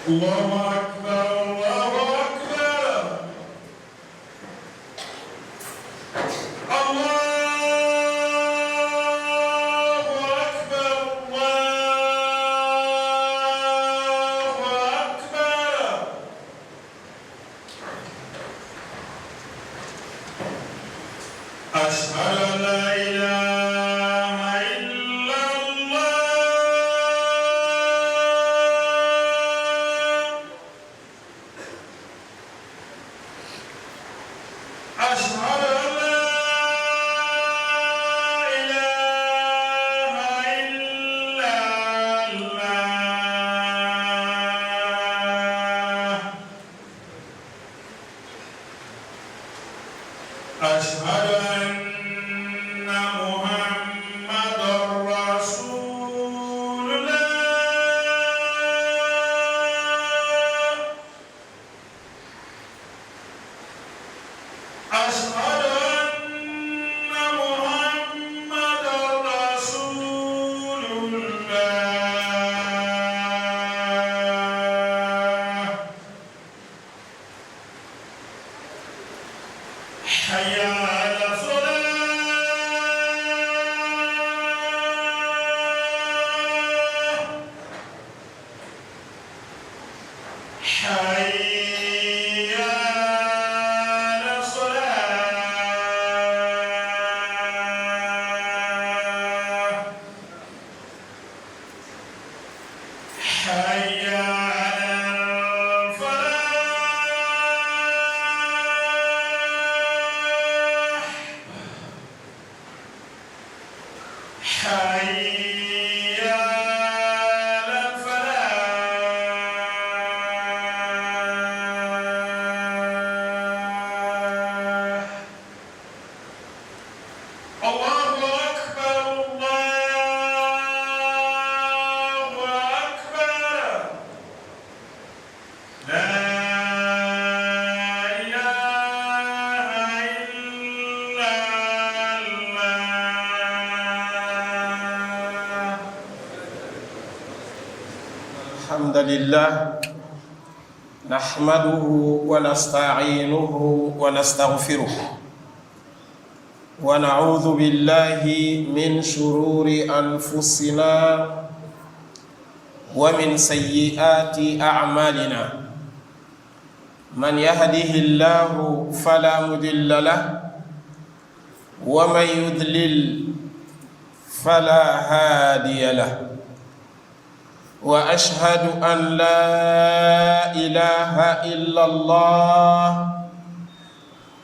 الله أكبر الله أكبر الله أكبر الله أكبر أشهد أن لا إله إلا الله أشهد أن لا إله إلا الله أشهد أن محمدًا رسول الله أشهد أن محمدًا رسول الله حي على الصلاة حي على الصلاة حي على الفلاح حي على الفلاح الله أكبر الله أكبر لا إله إلا الله الحمد لله نحمده ونستعينه ونستغفره ونعوذ بالله من شرور أنفسنا ومن سيئات أعمالنا من يهده الله فلا مضل له ومن يضلل فلا هادي له وأشهد أن لا إله إلا الله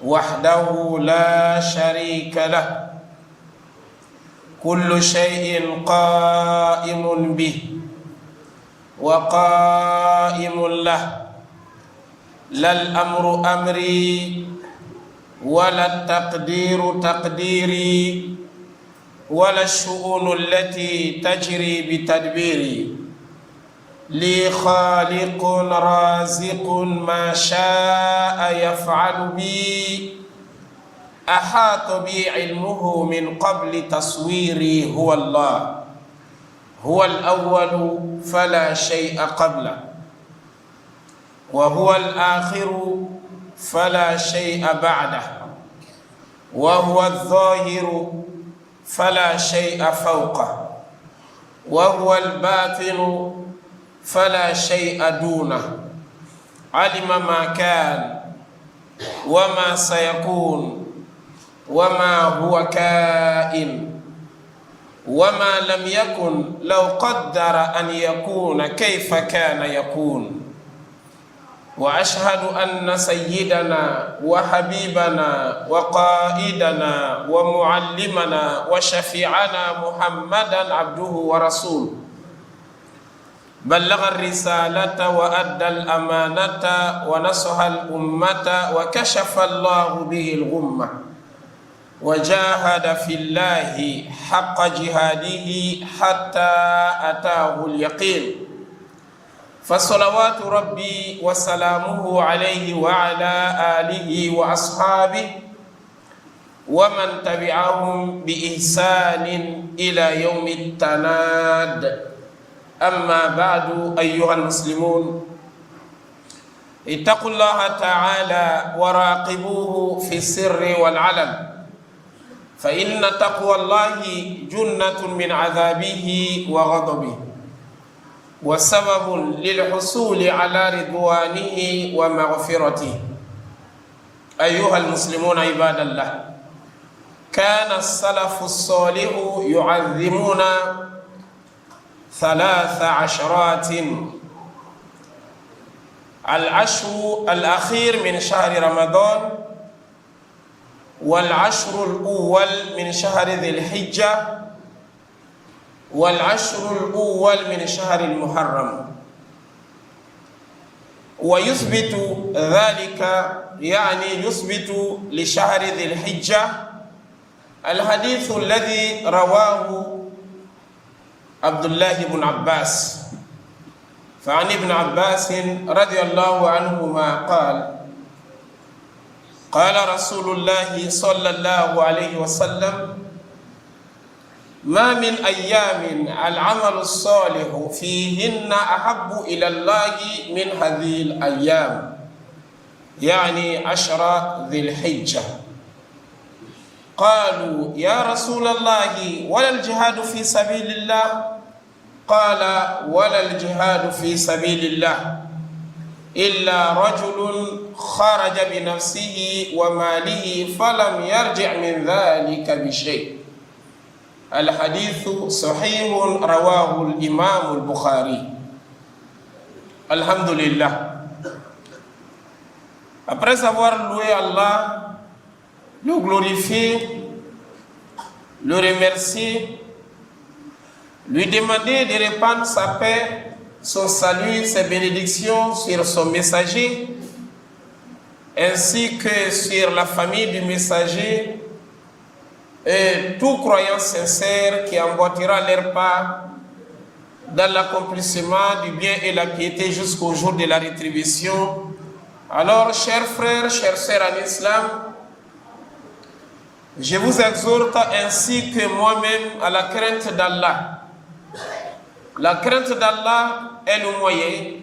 وحده لا شريك له كل شيء قائم به وقائم له لا الأمر أمري ولا التقدير تقديري ولا الشؤون التي تجري بتدبيري لي خالق رازق ما شاء يفعل بي أحاط بي علمه من قبل تصويري هو الله هو الأول فلا شيء قبله وهو الآخر فلا شيء بعده وهو الظاهر فلا شيء فوقه وهو الباطن فلا شيء دونه علم ما كان وما سيكون وما هو كائن وما لم يكن لو قدر أن يكون كيف كان يكون وأشهد أن سيدنا وحبيبنا وقائدنا ومعلمنا وشفيعنا محمدًا عبده ورسوله بلغ الرسالة وأدى الأمانة ونصح الأمة وكشف الله به الغمة وجاهد في الله حق جهاده حتى أتاه اليقين فصلوات ربي وسلامه عليه وعلى آله وأصحابه ومن تبعهم بإحسان إلى يوم التناد. أما بعد أيها المسلمون اتقوا الله تعالى وراقبوه في السر والعلن، فإن تقوى الله جنة من عذابه وغضبه وسبب للحصول على رضوانه ومغفرته. أيها المسلمون عباد الله، كان السلف الصالح يعظمون 13 العشر الأخير من شهر رمضان، والعشر الأول من شهر ذي الحجة، والعشر الأول من شهر المحرم. ويثبت ذلك، يعني يثبت لشهر ذي الحجة الحديث الذي رواه عبد الله بن عباس. فعن ابن عباس رضي الله عنهما قال رسول الله صلى الله عليه وسلم: ما من أيام العمل الصالح فيهن أحب إلى الله من هذه الأيام، يعني 10 ذي الحجة. قالوا: يا رسول الله ولا الجهاد في سبيل الله؟ قال: ولا الجهاد في سبيل الله إلا رجل خرج بنفسه وماله فلم يرجع من ذلك بشيء. الحديث صحيح رواه الإمام البخاري. Alhamdulillah. Après avoir loué Allah, le glorifier, le remercier, lui demander de répandre sa paix, son salut, ses bénédictions sur son messager, ainsi que sur la famille du messager et tout croyant sincère qui emboîtera leur pas dans l'accomplissement du bien et la piété jusqu'au jour de la rétribution. Alors, chers frères, chères sœurs en islam, je vous exhorte ainsi que moi-même à la crainte d'Allah. La crainte d'Allah est le moyen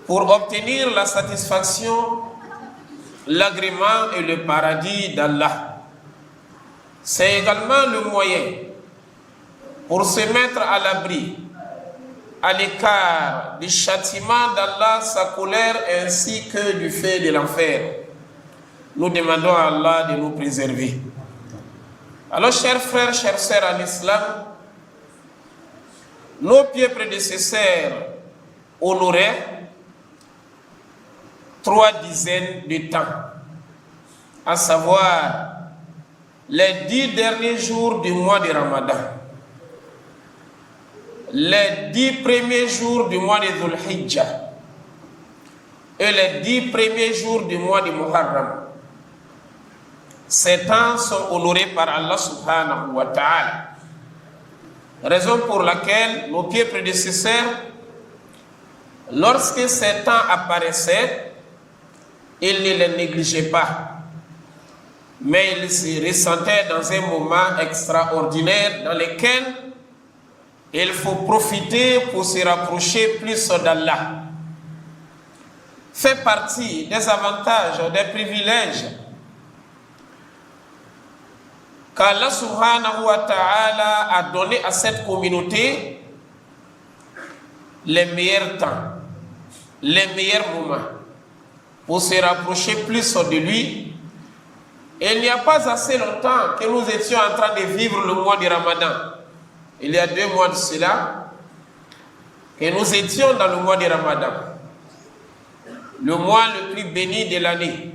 pour obtenir la satisfaction, l'agrément et le paradis d'Allah. C'est également le moyen pour se mettre à l'abri, à l'écart du châtiment d'Allah, sa colère, ainsi que du feu de l'enfer. Nous demandons à Allah de nous préserver. Alors, chers frères, chères sœurs en islam, nos pieux prédécesseurs honoraient 3 dizaines de temps, à savoir les 10 derniers jours du mois de Ramadan, les 10 premiers jours du mois de Dhul Hijjah et les 10 premiers jours du mois de Muharram. Ces temps sont honorés par Allah subhanahu wa ta'ala. Raison pour laquelle nos pieux prédécesseurs, lorsque ces temps apparaissaient, ils ne les négligeaient pas, mais ils se ressentaient dans un moment extraordinaire dans lequel il faut profiter pour se rapprocher plus d'Allah. Fait partie des avantages, des privilèges qu'Allah subhanahu wa ta'ala a donné à cette communauté, les meilleurs temps, les meilleurs moments pour se rapprocher plus de lui. Et il n'y a pas assez longtemps que nous étions en train de vivre le mois du Ramadan. Il y a 2 mois de cela que nous étions dans le mois du Ramadan, le mois le plus béni de l'année.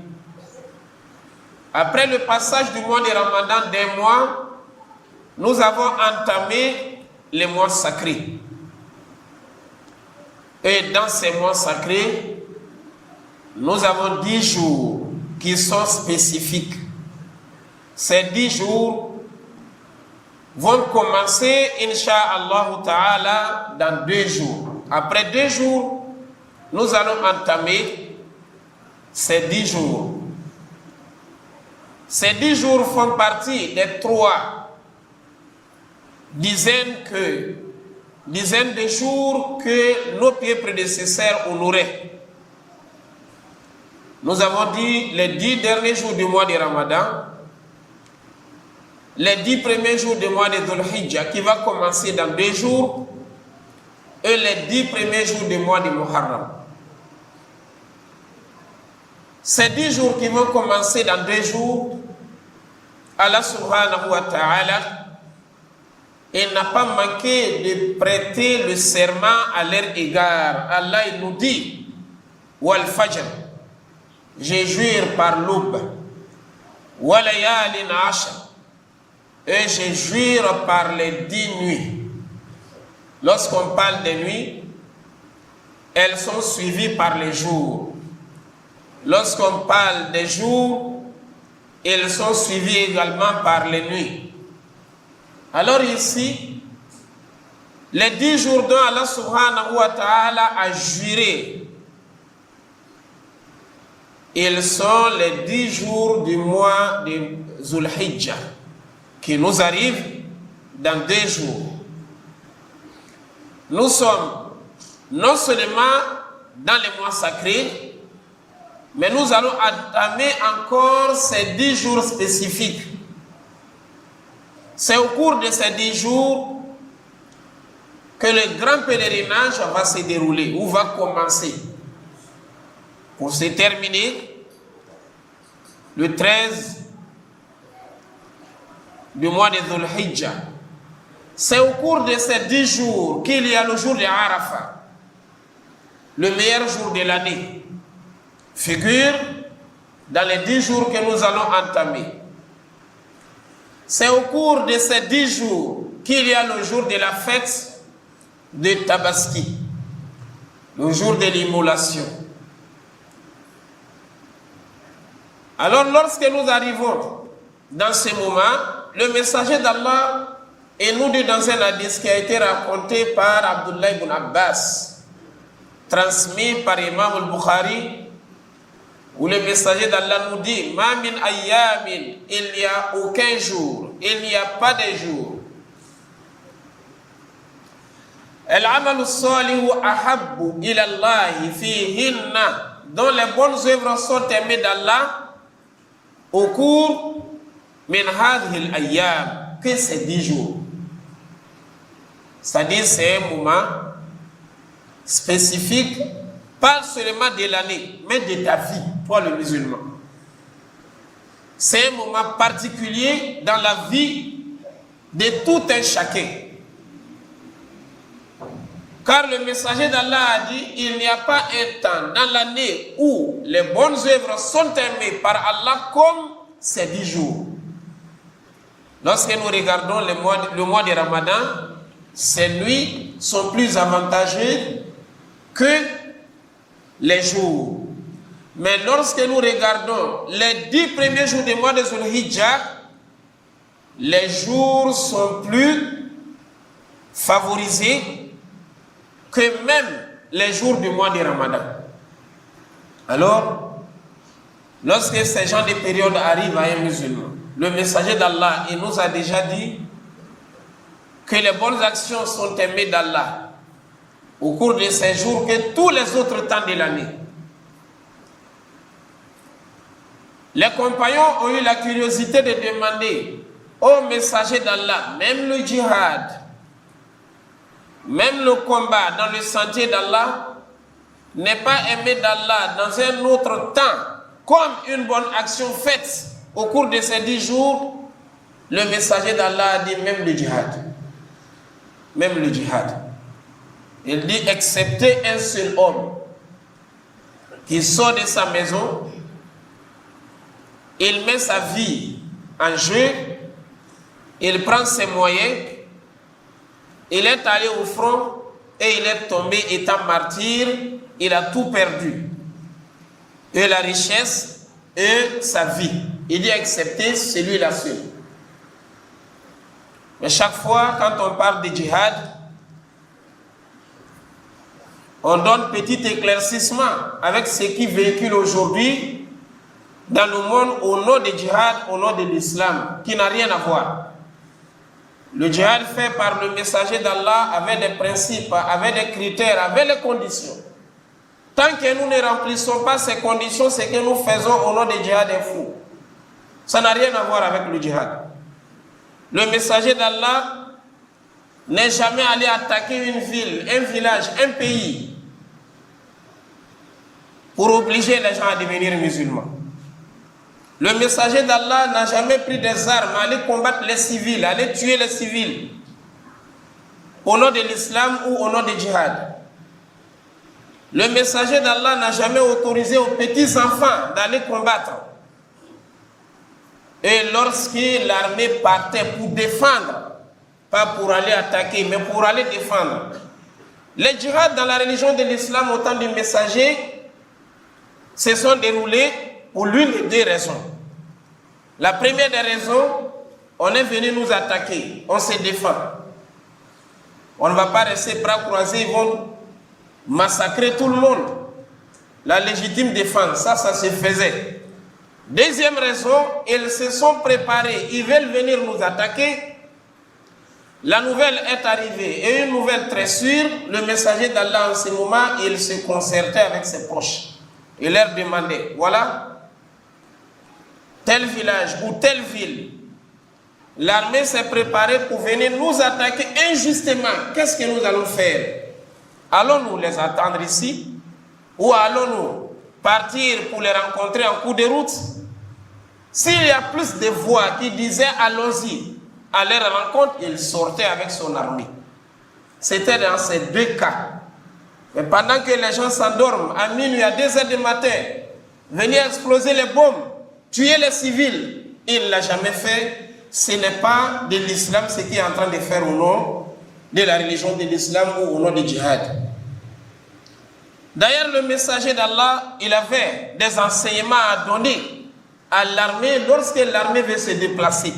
Après le passage du mois de Ramadan d'un mois, nous avons entamé les mois sacrés. Et dans ces mois sacrés, nous avons 10 jours qui sont spécifiques. Ces 10 jours vont commencer, Inch'Allah Ta'ala, dans 2 jours. Après 2 jours, nous allons entamer ces 10 jours. Ces 10 jours font partie des 3 dizaines de jours que nos pieux prédécesseurs honoraient. Nous avons dit les 10 derniers jours du mois de Ramadan, les 10 premiers jours du mois de Dhul Hijjah qui va commencer dans 2 jours et les 10 premiers jours du mois de Muharram. Ces 10 jours qui vont commencer dans 2 jours, Allah subhanahu wa ta'ala, il n'a pas manqué de prêter le serment à leur égard. Allah il nous dit, Wal Fajr, je jure par l'aube, Wa layalin ashr, et je jure par les 10 nuits. Lorsqu'on parle des nuits, elles sont suivies par les jours. Lorsqu'on parle des jours, elles sont suivies également par les nuits. Alors ici, les 10 jours dont Allah subhanahu wa ta'ala a juré, ils sont les 10 jours du mois de Dhul Hijjah qui nous arrivent dans 2 jours. Nous sommes non seulement dans les mois sacrés, mais nous allons entamer encore ces 10 jours spécifiques. C'est au cours de ces 10 jours que le grand pèlerinage va se dérouler ou va commencer pour se terminer le 13 du mois de Dhul Hijjah. C'est au cours de ces 10 jours qu'il y a le jour de Arafat, le meilleur jour de l'année, figure dans les 10 jours que nous allons entamer. C'est au cours de ces 10 jours qu'il y a le jour de la fête de Tabaski, le jour de l'immolation. Alors lorsque nous arrivons dans ce moment, le messager d'Allah et nous dit dans un hadith qui a été raconté par Abdullah ibn Abbas, transmis par Imam al-Bukhari, où le messager d'Allah nous dit, Ma min ayyamin, il n'y a aucun jour, il n'y a pas de jour. Al-amalu salihu ahabbu ila Allahi fihinna, dont les bonnes œuvres sont aimées d'Allah au cours min hadhihi al-ayyam, que ces 10 jours. C'est-à-dire c'est un moment spécifique, pas seulement de l'année, mais de ta vie, toi le musulman. C'est un moment particulier dans la vie de tout un chacun. Car le messager d'Allah a dit, il n'y a pas un temps dans l'année où les bonnes œuvres sont aimées par Allah comme ces 10 jours. Lorsque nous regardons le mois de Ramadan, ces nuits sont plus avantageuses que les jours. Mais lorsque nous regardons les 10 premiers jours du mois de Dhul Hijjah, les jours sont plus favorisés que même les jours du mois de Ramadan. Alors, lorsque ces genres de périodes arrivent à un musulman, le messager d'Allah, il nous a déjà dit que les bonnes actions sont aimées d'Allah au cours de ces jours que tous les autres temps de l'année. Les compagnons ont eu la curiosité de demander au messager d'Allah, même le djihad, même le combat dans le sentier d'Allah n'est pas aimé d'Allah dans un autre temps comme une bonne action faite au cours de ces 10 jours. Le messager d'Allah a dit même le djihad. Même le djihad. Il dit excepté un seul homme qui sort de sa maison, il met sa vie en jeu, il prend ses moyens, il est allé au front et il est tombé étant martyr, il a tout perdu. Et la richesse et sa vie. Il dit excepté celui-là seul. Mais chaque fois, quand on parle de djihad, on donne petit éclaircissement avec ce qui véhicule aujourd'hui dans le monde au nom de djihad, au nom de l'islam, qui n'a rien à voir. Le djihad fait par le messager d'Allah avec des principes, avec des critères, avec les conditions. Tant que nous ne remplissons pas ces conditions, c'est que nous faisons au nom du djihad est fou. Ça n'a rien à voir avec le djihad. Le messager d'Allah n'est jamais allé attaquer une ville, un village, un pays pour obliger les gens à devenir musulmans. Le messager d'Allah n'a jamais pris des armes, aller combattre les civils, aller tuer les civils au nom de l'islam ou au nom du djihad. Le messager d'Allah n'a jamais autorisé aux petits enfants d'aller combattre. Et lorsque l'armée partait pour défendre, pas pour aller attaquer, mais pour aller défendre, les djihad dans la religion de l'islam au temps du messager se sont déroulés pour l'une de deux raisons. La première des raisons, on est venu nous attaquer, on se défend. On ne va pas rester bras croisés, ils vont massacrer tout le monde. La légitime défense, ça se faisait. Deuxième raison, ils se sont préparés, ils veulent venir nous attaquer. La nouvelle est arrivée, et une nouvelle très sûre, le messager d'Allah en ce moment, il se concertait avec ses proches. Il leur demandait, voilà, tel village ou telle ville, l'armée s'est préparée pour venir nous attaquer injustement. Qu'est-ce que nous allons faire? Allons-nous les attendre ici ou allons-nous partir pour les rencontrer en cours de route? S'il y a plus de voix qui disaient allons-y à leur rencontre, il sortait avec son armée. C'était dans ces deux cas. Mais pendant que les gens s'endorment, à minuit, à 2 heures du matin, venir exploser les bombes, tuer les civils, il ne l'a jamais fait. Ce n'est pas de l'islam ce qu'il est en train de faire au nom de la religion de l'islam ou au nom du djihad. D'ailleurs, le messager d'Allah, il avait des enseignements à donner à l'armée lorsque l'armée veut se déplacer.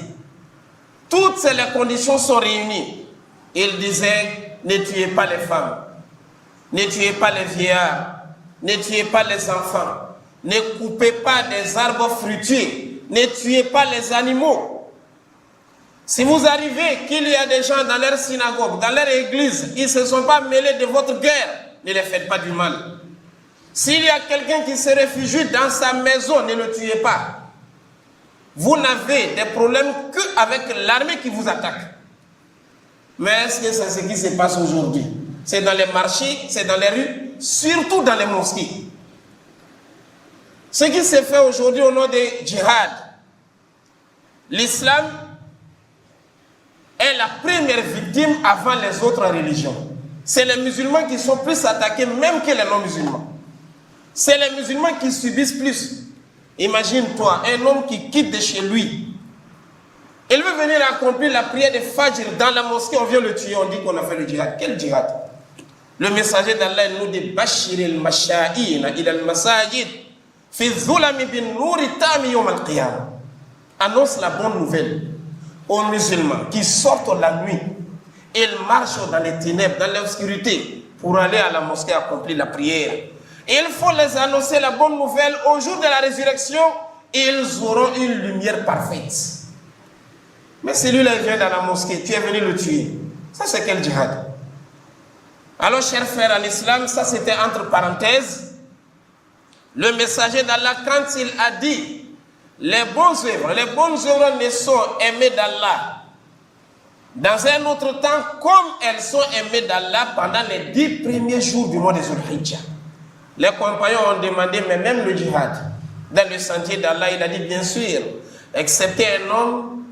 Toutes les conditions sont réunies. Il disait, ne tuez pas les femmes, ne tuez pas les vieillards, ne tuez pas les enfants, ne coupez pas des arbres fruitiers, ne tuez pas les animaux. Si vous arrivez qu'il y a des gens dans leur synagogue, dans leur église, ils ne se sont pas mêlés de votre guerre, ne les faites pas du mal. S'il y a quelqu'un qui se réfugie dans sa maison, ne le tuez pas. Vous n'avez des problèmes qu'avec l'armée qui vous attaque. Mais est-ce que c'est ce qui se passe aujourd'hui? C'est dans les marchés, c'est dans les rues, surtout dans les mosquées. Ce qui se fait aujourd'hui au nom des djihad, l'islam est la première victime avant les autres religions. C'est les musulmans qui sont plus attaqués même que les non-musulmans. C'est les musulmans qui subissent plus. Imagine-toi, un homme qui quitte de chez lui. Il veut venir accomplir la prière de Fajr dans la mosquée, on vient le tuer, on dit qu'on a fait le djihad. Quel djihad? Le messager d'Allah nous dit Bashir al-masha'ina ila al-masajid fi dhulami bin nouri tami yawm al-qiyamah. Annonce la bonne nouvelle aux musulmans qui sortent la nuit. Ils marchent dans les ténèbres, dans l'obscurité pour aller à la mosquée accomplir la prière. Il faut les annoncer la bonne nouvelle au jour de la résurrection. Ils auront une lumière parfaite. Mais celui-là vient dans la mosquée, tu es venu le tuer. Ça c'est quel djihad? Alors chers frères en islam, ça c'était entre parenthèses. Le messager d'Allah, quand il a dit les bonnes œuvres ne sont aimées d'Allah dans un autre temps comme elles sont aimées d'Allah pendant les 10 premiers jours du mois de Zulhijjah. Les compagnons ont demandé, mais même le djihad, dans le sentier d'Allah, il a dit bien sûr, excepté un homme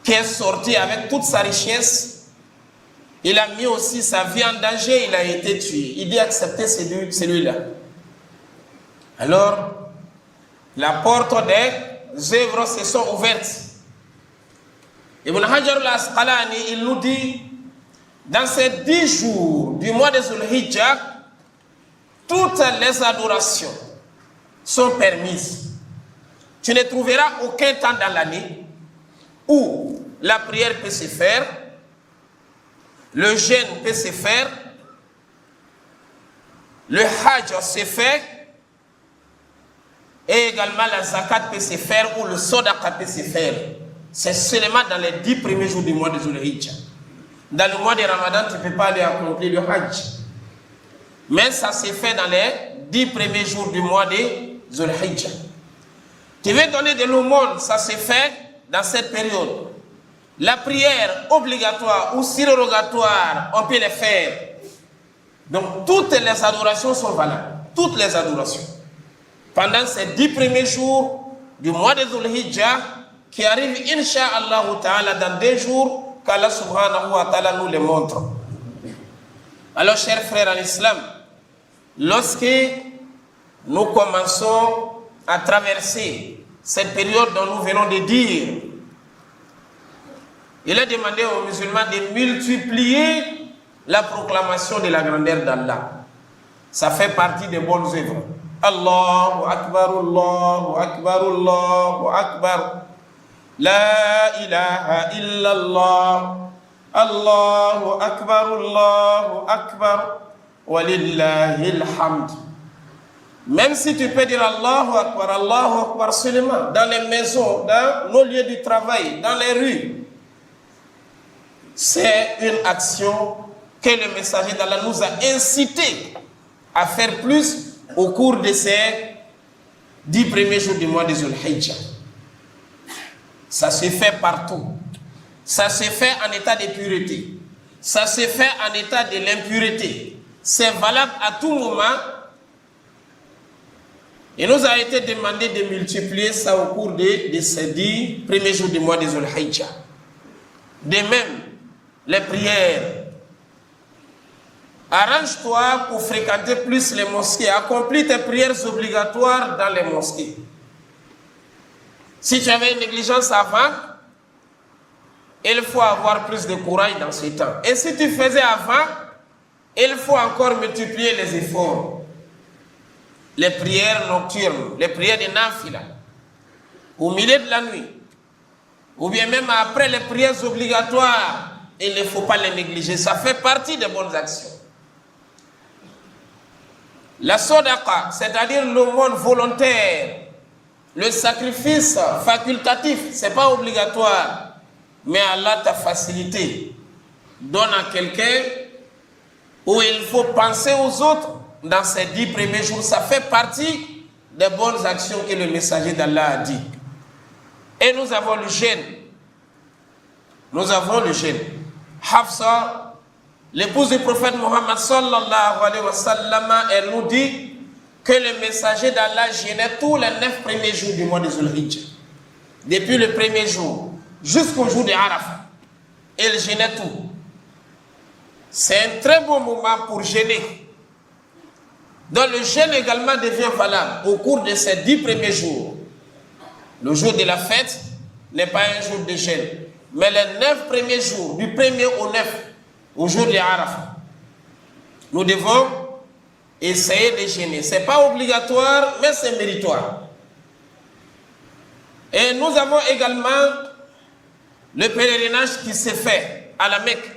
qui est sorti avec toute sa richesse, il a mis aussi sa vie en danger, il a été tué. Il dit accepter celui-là. Alors, la porte des œuvres se sont ouvertes. Ibn Hajar al-Asqalani, il nous dit, dans ces 10 jours du mois de Zulhijjah, toutes les adorations sont permises. Tu ne trouveras aucun temps dans l'année où la prière peut se faire, le jeûne peut se faire, le hajj se fait, et également la zakat peut se faire ou le sadaqa peut se faire. C'est seulement dans les 10 premiers jours du mois de Zulhijjah. Dans le mois de Ramadan, tu ne peux pas aller accomplir le hajj. Mais ça se fait dans les 10 premiers jours du mois de Dhul Hijjah. Tu veux donner de l'aumône, ça se fait dans cette période. La prière obligatoire ou surrogatoire, on peut les faire. Donc toutes les adorations sont valables. Toutes les adorations. Pendant ces 10 premiers jours du mois de Dhul Hijjah, qui arrive, Inch'Allah Ta'ala, dans 2 jours, qu'Allah Subhanahu wa Ta'ala nous les montre. Alors, chers frères en islam, lorsque nous commençons à traverser cette période dont nous venons de dire, il est demandé aux musulmans de multiplier la proclamation de la grandeur d'Allah. Ça fait partie des bonnes œuvres. Allahu Akbar, Allahu Akbar, Allahu Akbar. La ilaha illallah. Allahu Akbar, walillahil hamd. Même si tu peux dire Allahu Akbar seulement dans les maisons, dans nos lieux de travail, dans les rues, c'est une action que le messager d'Allah nous a incité à faire plus au cours de ces 10 premiers jours du mois de Dhul Hijjah. Ça se fait partout. Ça se fait en état de pureté. Ça se fait en état de l'impureté. C'est valable à tout moment. Il nous a été demandé de multiplier ça au cours de ces 10 premiers jours du mois de Dhul Hijjah. De même, les prières. Arrange-toi pour fréquenter plus les mosquées. Accomplis tes prières obligatoires dans les mosquées. Si tu avais une négligence avant, il faut avoir plus de courage dans ce temps. Et si tu faisais avant, il faut encore multiplier les efforts. Les prières nocturnes, les prières de nafila, au milieu de la nuit, ou bien même après les prières obligatoires, il ne faut pas les négliger. Ça fait partie des bonnes actions. La sadaqa, c'est-à-dire l'aumône volontaire, le sacrifice facultatif, ce n'est pas obligatoire. Mais Allah t'a facilité. Donne à quelqu'un où il faut penser aux autres dans ces 10 premiers jours. Ça fait partie des bonnes actions que le messager d'Allah a dit. Et nous avons le jeûne. Nous avons le jeûne. Hafsa, l'épouse du prophète Mohammed sallallahu alayhi wa sallam, elle nous dit que le messager d'Allah jeûnait tous les 9 premiers jours du mois de Dhul Hijjah. Depuis le premier jour jusqu'au jour de Arafat. Il jeûnait tout. C'est un très bon moment pour jeûner. Donc le jeûne également devient valable au cours de ces 10 premiers jours. Le jour de la fête n'est pas un jour de jeûne, mais les 9 premiers jours, du 1er au 9, au jour de Arafat, nous devons essayer de jeûner. Ce n'est pas obligatoire, mais c'est méritoire. Et nous avons également le pèlerinage qui se fait à la Mecque.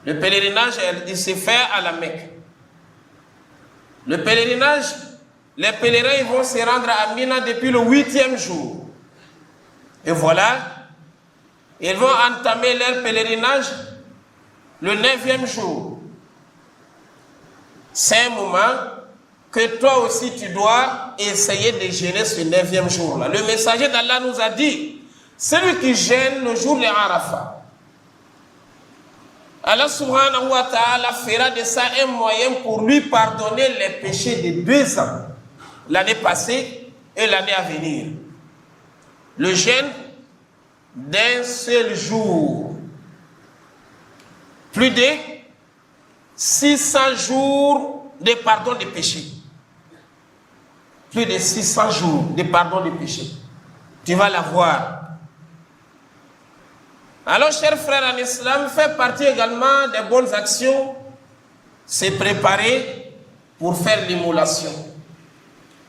Le pèlerinage, il se fait à la Mecque. Le pèlerinage, les pèlerins ils vont se rendre à Mina depuis le 8e jour. Et voilà, ils vont entamer leur pèlerinage le 9e jour. C'est un moment que toi aussi tu dois essayer de jeûner ce 9e jour-là. Le messager d'Allah nous a dit, celui qui jeûne le jour de Arafat, Allah subhanahu wa ta'ala fera de ça un moyen pour lui pardonner les péchés de 2 ans, l'année passée et l'année à venir. Le jeûne d'un seul jour, plus de 600 jours de pardon des péchés. Plus de 600 jours de pardon des péchés. Tu vas l'avoir. Alors, chers frères en islam, fait partie également des bonnes actions, c'est préparer pour faire l'immolation,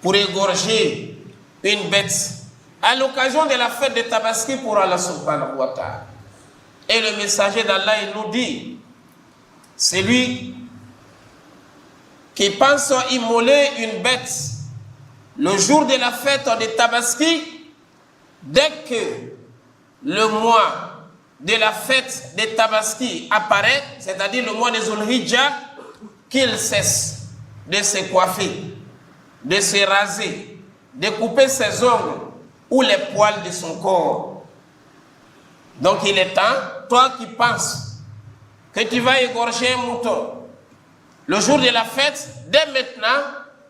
pour égorger une bête à l'occasion de la fête de Tabaski pour Allah subhanahu wa ta'ala. Et le messager d'Allah, il nous dit, celui qui pense immoler une bête le jour de la fête de Tabaski, dès que le mois de la fête de Tabaski apparaît, c'est-à-dire le mois de Dhul Hijjah, qu'il cesse de se coiffer, de se raser, de couper ses ongles ou les poils de son corps. Donc il est temps, toi qui penses que tu vas égorger un mouton, le jour de la fête, dès maintenant,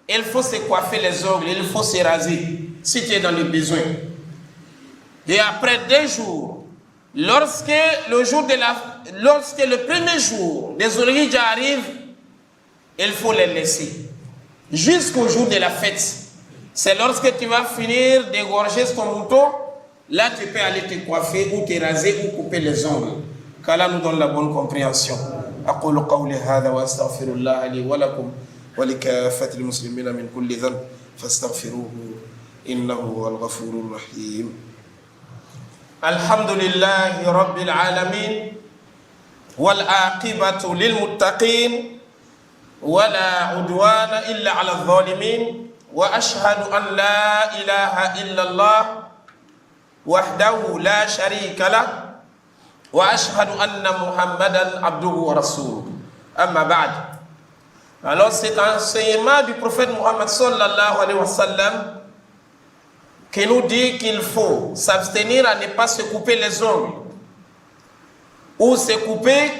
il faut se coiffer les ongles, il faut se raser, si tu es dans le besoin. Et après 2 jours, lorsque le premier jour des Zulhijja arrive, il faut les laisser. Jusqu'au jour de la fête. C'est lorsque tu vas finir d'égorger ton mouton, là tu peux aller te coiffer ou te raser ou couper les ongles. Qu'Allah nous donne la bonne compréhension. أقول قولي هذا وأستغفر الله لي ولكم ولكافة المسلمين من كل ذنب فاستغفروه إنه هو الغفور الرحيم. الحمد لله رب العالمين والعاقبة للمتقين ولا عدوان إلا على الظالمين وأشهد أن لا إله إلا الله وحده لا شريك له وأشهد أن محمدا عبده ورسوله أما بعد. Alors cet enseignement du prophète Mohammed sallallahu alayhi wa sallam qui nous dit qu'il faut s'abstenir à ne pas se couper les ongles ou se couper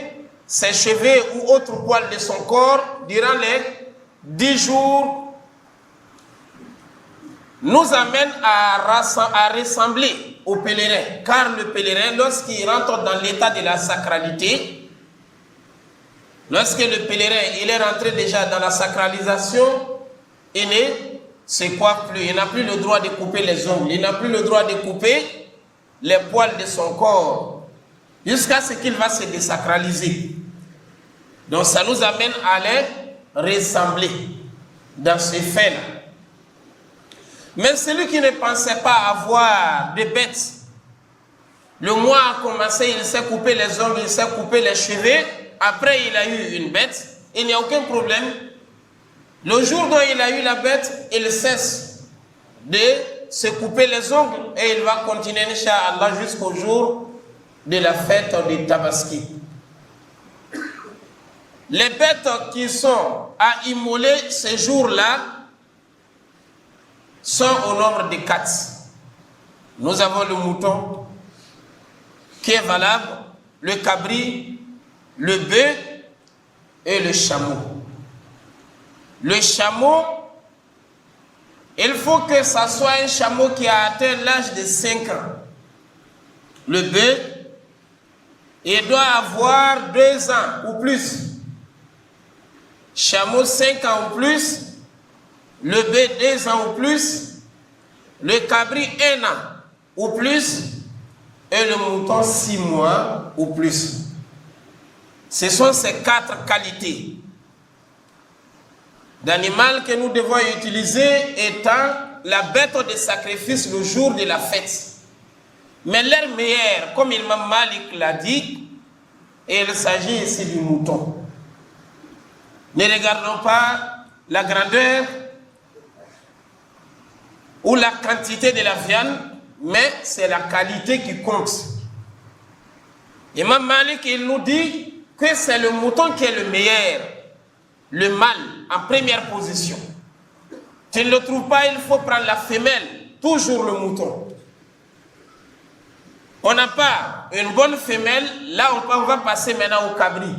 ses cheveux ou autres poils de son corps durant les 10 jours nous amène à ressembler au pèlerin, car le pèlerin, lorsqu'il rentre dans l'état de la sacralité, lorsque le pèlerin il est rentré déjà dans la sacralisation, il ne se coiffe plus, il n'a plus le droit de couper les ongles, il n'a plus le droit de couper les poils de son corps, jusqu'à ce qu'il va se désacraliser. Donc ça nous amène à les ressembler dans ce fait-là. Mais celui qui ne pensait pas avoir de bêtes, le mois a commencé, il s'est coupé les ongles, il s'est coupé les cheveux, après il a eu une bête, il n'y a aucun problème. Le jour dont il a eu la bête, il cesse de se couper les ongles et il va continuer, Inch'Allah, jusqu'au jour de la fête de Tabaski. Les bêtes qui sont à immoler ce jour-là sont au nombre de 4. Nous avons le mouton qui est valable, le cabri, le bœuf et le chameau. Le chameau, il faut que ça soit un chameau qui a atteint l'âge de 5 ans. Le bœuf, il doit avoir 2 ans ou plus. Chameau 5 ans ou plus. Le bœuf 2 ans ou plus, le cabri 1 an ou plus, et le mouton 6 mois ou plus. Ce sont ces 4 qualités d'animal que nous devons utiliser étant la bête de sacrifice le jour de la fête. Mais leur meilleur, comme Imam Malik l'a dit, et il s'agit ici du mouton. Ne regardons pas la grandeur ou la quantité de la viande, mais c'est la qualité qui compte. Imam Malik, il nous dit que c'est le mouton qui est le meilleur, le mâle en première position. Tu ne le trouves pas, il faut prendre la femelle, toujours le mouton. On n'a pas une bonne femelle, là on va passer maintenant au cabri.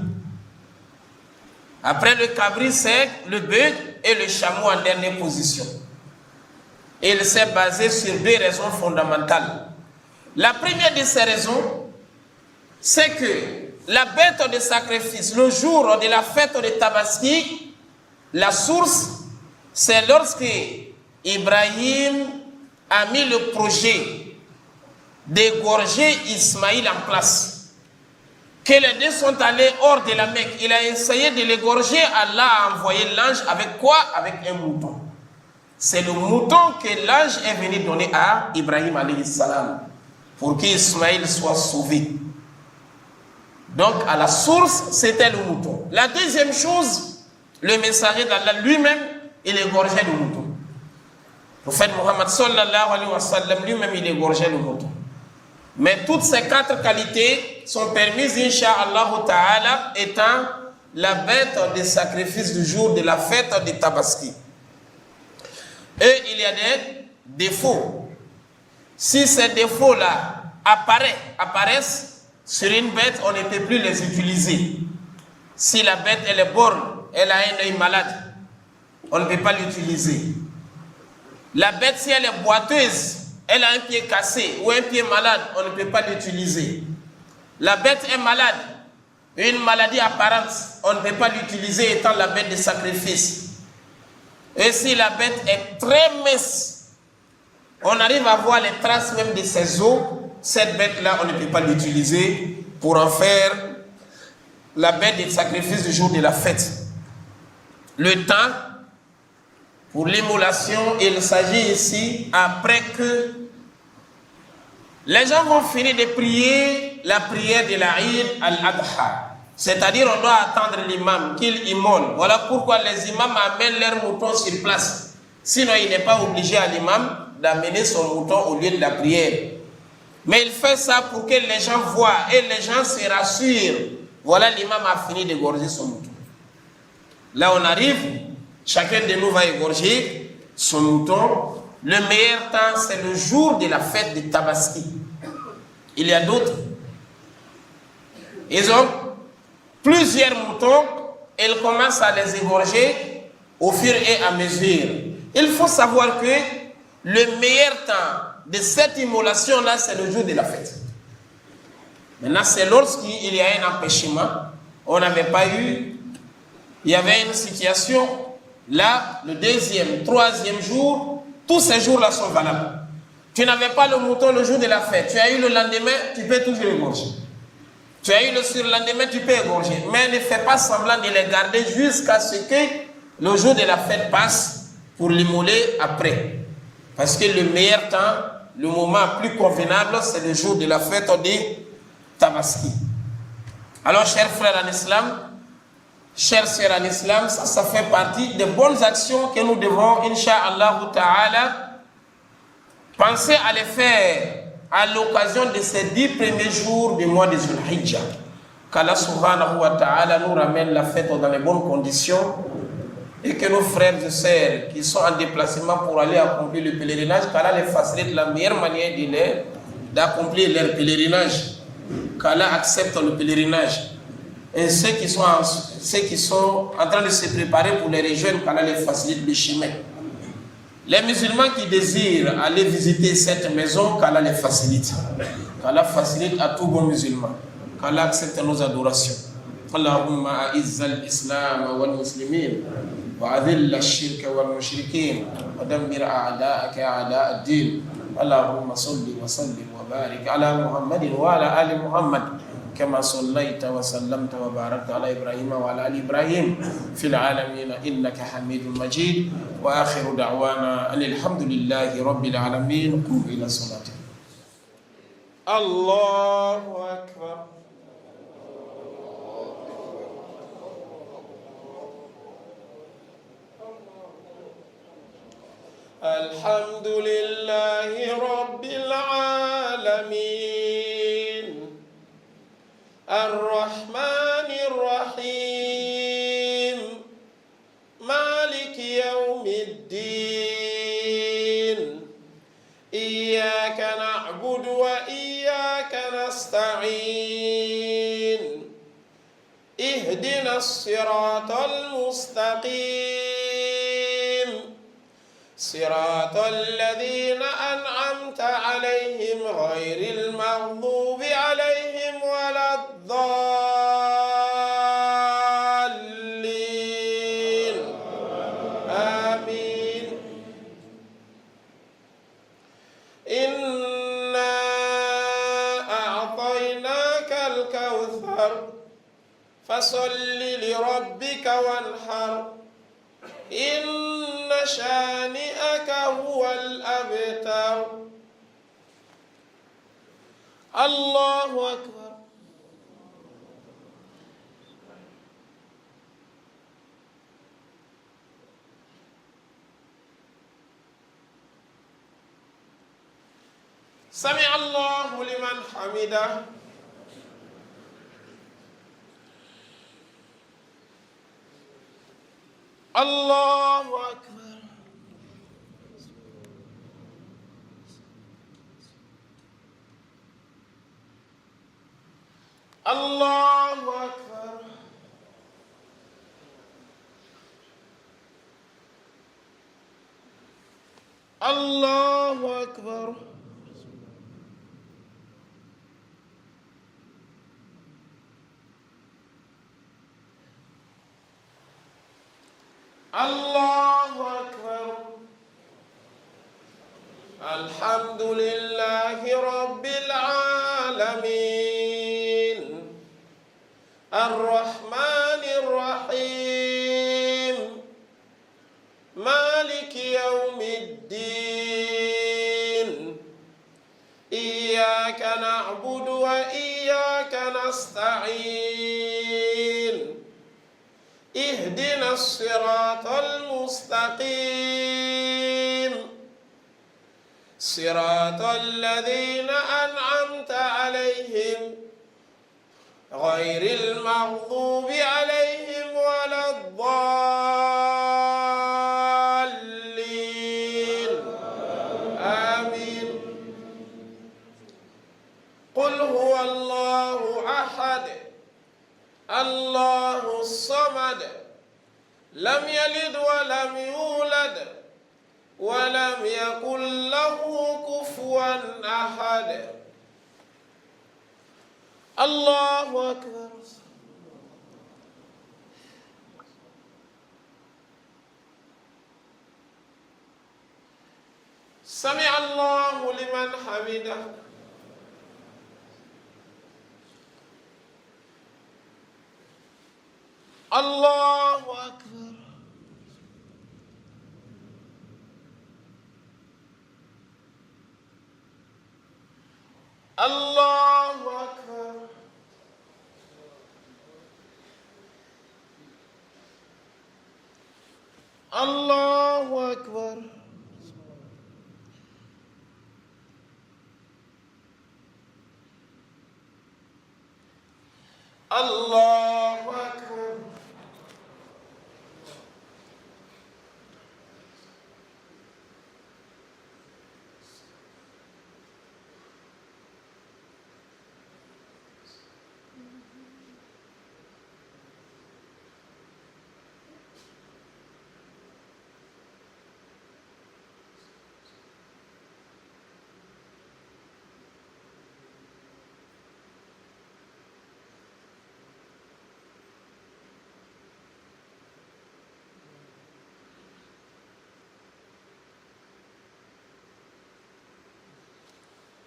Après le cabri, c'est le bœuf et le chameau en dernière position. Et il s'est basé sur 2 raisons fondamentales. La première de ces raisons, c'est que la bête de sacrifice, le jour de la fête de Tabaski, la source, c'est lorsque Ibrahim a mis le projet d'égorger Ismaïl en place. Que les 2 sont allés hors de la Mecque. Il a essayé de l'égorger. Allah a envoyé l'ange avec quoi? Avec un mouton. C'est le mouton que l'ange est venu donner à Ibrahim alayhi salam pour qu'Ismaïl soit sauvé. Donc à la source, c'était le mouton. La deuxième chose, le messager d'Allah lui-même, il égorgeait le mouton. Le prophète Mohammed sallallahu alayhi wa sallam lui-même, il égorgeait le mouton. Mais toutes ces 4 qualités sont permises, Inch'Allah ta'ala, étant la bête des sacrifices du jour de la fête de Tabaski. Et il y a des défauts. Si ces défauts-là apparaissent sur une bête, on ne peut plus les utiliser. Si la bête elle est borne, elle a un œil malade, on ne peut pas l'utiliser. La bête, si elle est boiteuse, elle a un pied cassé ou un pied malade, on ne peut pas l'utiliser. La bête est malade, une maladie apparente, on ne peut pas l'utiliser étant la bête de sacrifice. Et si la bête est très mince, on arrive à voir les traces même de ses os, cette bête-là, on ne peut pas l'utiliser pour en faire la bête de sacrifice du jour de la fête. Le temps pour l'immolation, il s'agit ici après que les gens vont finir de prier la prière de la Eid al-Adha. C'est-à-dire on doit attendre l'imam qu'il immole. Voilà pourquoi les imams amènent leurs moutons sur place. Sinon il n'est pas obligé à l'imam d'amener son mouton au lieu de la prière. Mais il fait ça pour que les gens voient et les gens se rassurent. Voilà, l'imam a fini d'égorger son mouton. Là on arrive, chacun de nous va égorger son mouton. Le meilleur temps, c'est le jour de la fête de Tabaski. Il y a d'autres. Ils ont plusieurs moutons et ils commencent à les égorger au fur et à mesure. Il faut savoir que le meilleur temps de cette immolation-là, c'est le jour de la fête. Maintenant, c'est lorsqu'il y a un empêchement. On n'avait pas eu, il y avait une situation. Là, le deuxième, troisième jour, tous ces jours-là sont valables. Tu n'avais pas le mouton le jour de la fête. Tu as eu le lendemain, tu peux toujours égorger. Tu as eu le surlendemain, tu peux égorger. Mais ne fais pas semblant de les garder jusqu'à ce que le jour de la fête passe pour l'immoler après. Parce que le meilleur temps, le moment plus convenable, c'est le jour de la fête de Tabaski. Alors, chers frères en islam, chers sœurs en islam, ça fait partie des bonnes actions que nous devons, incha'Allah ta'ala, penser à les faire à l'occasion de ces 10 premiers jours du mois de Zulhijjah. Qu'Allah subhanahu wa ta'ala nous ramène la fête dans les bonnes conditions et que nos frères et sœurs qui sont en déplacement pour aller accomplir le pèlerinage, qu'Allah les facilite la meilleure manière d'accomplir leur pèlerinage. Qu'Allah accepte le pèlerinage. Et ceux qui sont en train de se préparer pour les rejoindre, qu'Allah les facilite le chemin. Les musulmans qui désirent aller visiter cette maison, qu'Allah les facilite. Qu'Allah facilite à tous bons musulmans. Qu'Allah accepte nos adorations. Allahumma a'izz al-islam wal muslimin wa adhill ash-shirka wal mushrikin wa dammir a'da'aka a'da' ad-din. Allahumma salli wa sallim wa barik ala Muhammadin wa ala ali Muhammad. كما صليت وسلمت وباركت على إبراهيم وعلى آل إبراهيم في العالمين إنك حميد مجيد وآخر دعوانا أن الحمد لله رب العالمين قم إلى صلاتك. الله أكبر. الحمد لله رب العالمين الرحمن الرحيم مالك يوم الدين إياك نعبد وإياك نستعين اهدنا الصراط المستقيم صراط الذين أنعمت عليهم غير المغضوب عليهم ولا الضالين آمين. إنا أعطيناك الكوثر فصل لربك وانحر إن شانئك هو الأبتر. الله أكبر. سمع الله لمن حمده. الله أكبر. الله أكبر. الله أكبر. الله أكبر. الحمد لله رب العالمين الرحمن الرحيم مالك يوم الدين إياك نعبد وإياك نستعين اهدنا الصراط المستقيم صراط الذين أنعمت عليهم غير المغضوب عليهم ولا الضالين آمين. قل هو الله أحد الله الصمد لم يلد ولم يولد ولم يكن له كفوا أحد. الله أكبر. سمع الله لمن حمده. الله أكبر. الله أكبر. الله أكبر. الله أكبر.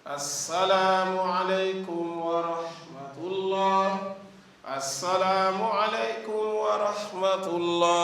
السلام عليكم ورحمة الله. السلام عليكم ورحمة الله.